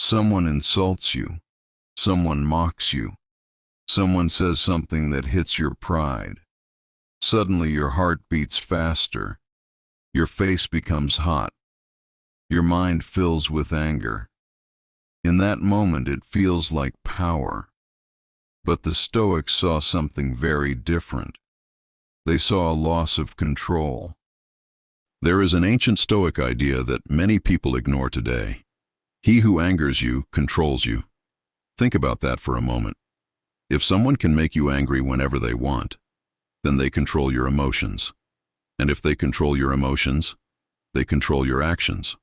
Someone insults you. Someone mocks you. Someone says something that hits your pride. Suddenly your heart beats faster. Your face becomes hot. Your mind fills with anger. In that moment it feels like power. But the Stoics saw something very different. They saw a loss of control. There is an ancient Stoic idea that many people ignore today. He who angers you controls you. Think about that for a moment. If someone can make you angry whenever they want, then they control your emotions. And if they control your emotions, they control your actions.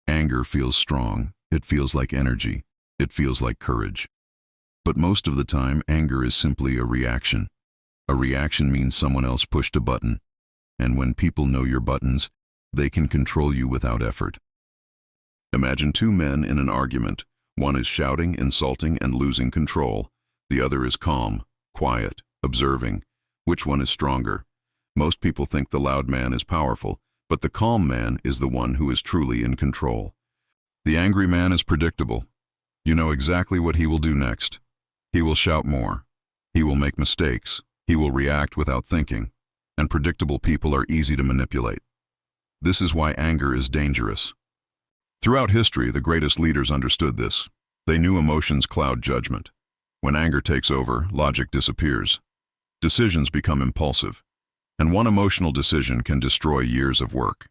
Anger feels strong. It feels like energy. It feels like courage. But most of the time, anger is simply a reaction. A reaction means someone else pushed a button. And when people know your buttons, they can control you without effort. Imagine two men in an argument. One is shouting, insulting, and losing control. The other is calm, quiet, observing. Which one is stronger? Most people think the loud man is powerful, but the calm man is the one who is truly in control. The angry man is predictable. You know exactly what he will do next. He will shout more. He will make mistakes. He will react without thinking. And predictable people are easy to manipulate. This is why anger is dangerous. Throughout history, the greatest leaders understood this. They knew emotions cloud judgment. When anger takes over, logic disappears. Decisions become impulsive. And one emotional decision can destroy years of work.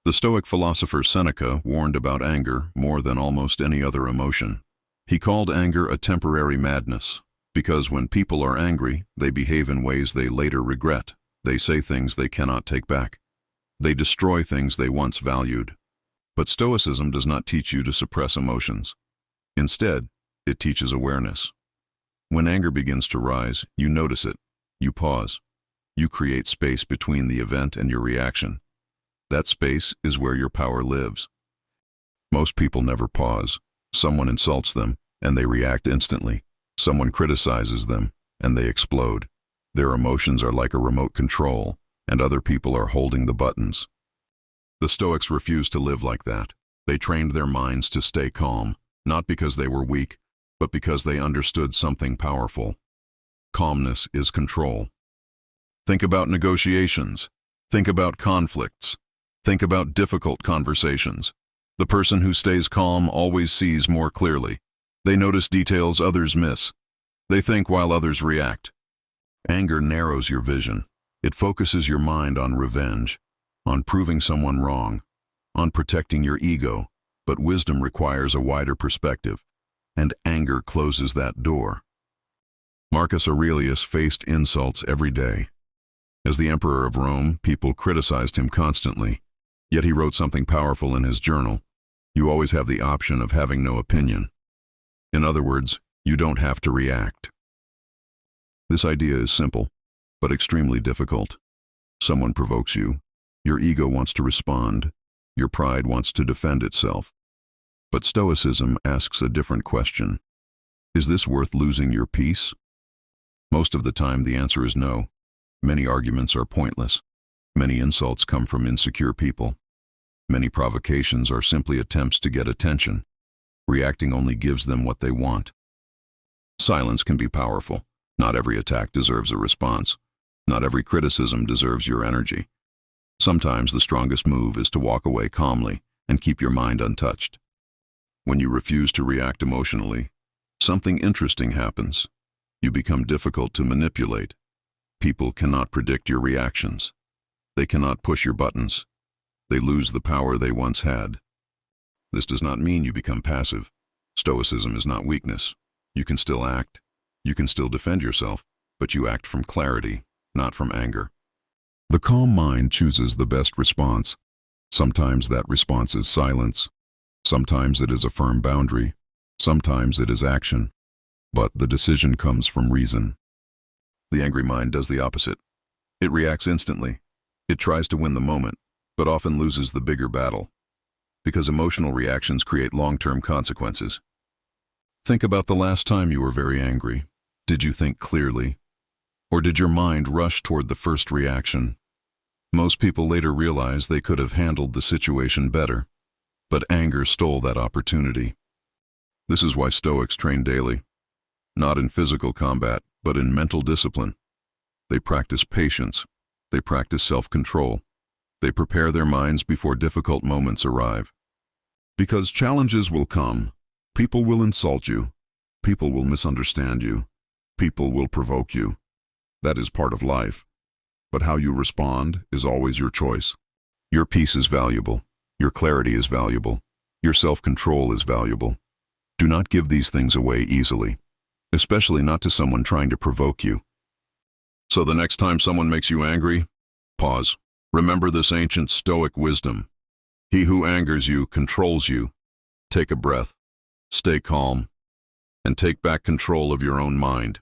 The Stoic philosopher Seneca warned about anger more than almost any other emotion. He called anger a temporary madness, because when people are angry, they behave in ways they later regret. They say things they cannot take back. They destroy things they once valued. But Stoicism does not teach you to suppress emotions. Instead, it teaches awareness. When anger begins to rise, you notice it. You pause. You create space between the event and your reaction. That space is where your power lives. Most people never pause. Someone insults them, and they react instantly. Someone criticizes them, and they explode. Their emotions are like a remote control, and other people are holding the buttons. The Stoics refused to live like that. They trained their minds to stay calm, not because they were weak, but because they understood something powerful. Calmness is control. Think about negotiations. Think about conflicts. Think about difficult conversations. The person who stays calm always sees more clearly. They notice details others miss. They think while others react. Anger narrows your vision. It focuses your mind on revenge, on proving someone wrong, on protecting your ego. But wisdom requires a wider perspective, and anger closes that door. Marcus Aurelius faced insults every day. As the emperor of Rome, people criticized him constantly, yet he wrote something powerful in his journal. You always have the option of having no opinion. In other words, you don't have to react. This idea is simple, but extremely difficult. Someone provokes you. Your ego wants to respond. Your pride wants to defend itself. But Stoicism asks a different question. Is this worth losing your peace? Most of the time, the answer is no. Many arguments are pointless. Many insults come from insecure people. Many provocations are simply attempts to get attention. Reacting only gives them what they want. Silence can be powerful. Not every attack deserves a response. Not every criticism deserves your energy. Sometimes the strongest move is to walk away calmly and keep your mind untouched. When you refuse to react emotionally, something interesting happens. You become difficult to manipulate. People cannot predict your reactions. They cannot push your buttons. They lose the power they once had. This does not mean you become passive. Stoicism is not weakness. You can still act. You can still defend yourself, but you act from clarity, not from anger. The calm mind chooses the best response. Sometimes that response is silence. Sometimes it is a firm boundary. Sometimes it is action. But the decision comes from reason. The angry mind does the opposite. It reacts instantly. It tries to win the moment, but often loses the bigger battle. Because emotional reactions create long-term consequences. Think about the last time you were very angry. Did you think clearly? Or did your mind rush toward the first reaction? Most people later realize they could have handled the situation better. But anger stole that opportunity. This is why Stoics train daily, not in physical combat, but in mental discipline. They practice patience. They practice self-control. They prepare their minds before difficult moments arrive. Because challenges will come, people will insult you, people will misunderstand you, people will provoke you. That is part of life. But how you respond is always your choice. Your peace is valuable. Your clarity is valuable. Your self-control is valuable. Do not give these things away easily, especially not to someone trying to provoke you. So the next time someone makes you angry, pause. Remember this ancient Stoic wisdom. He who angers you controls you. Take a breath, stay calm, and take back control of your own mind.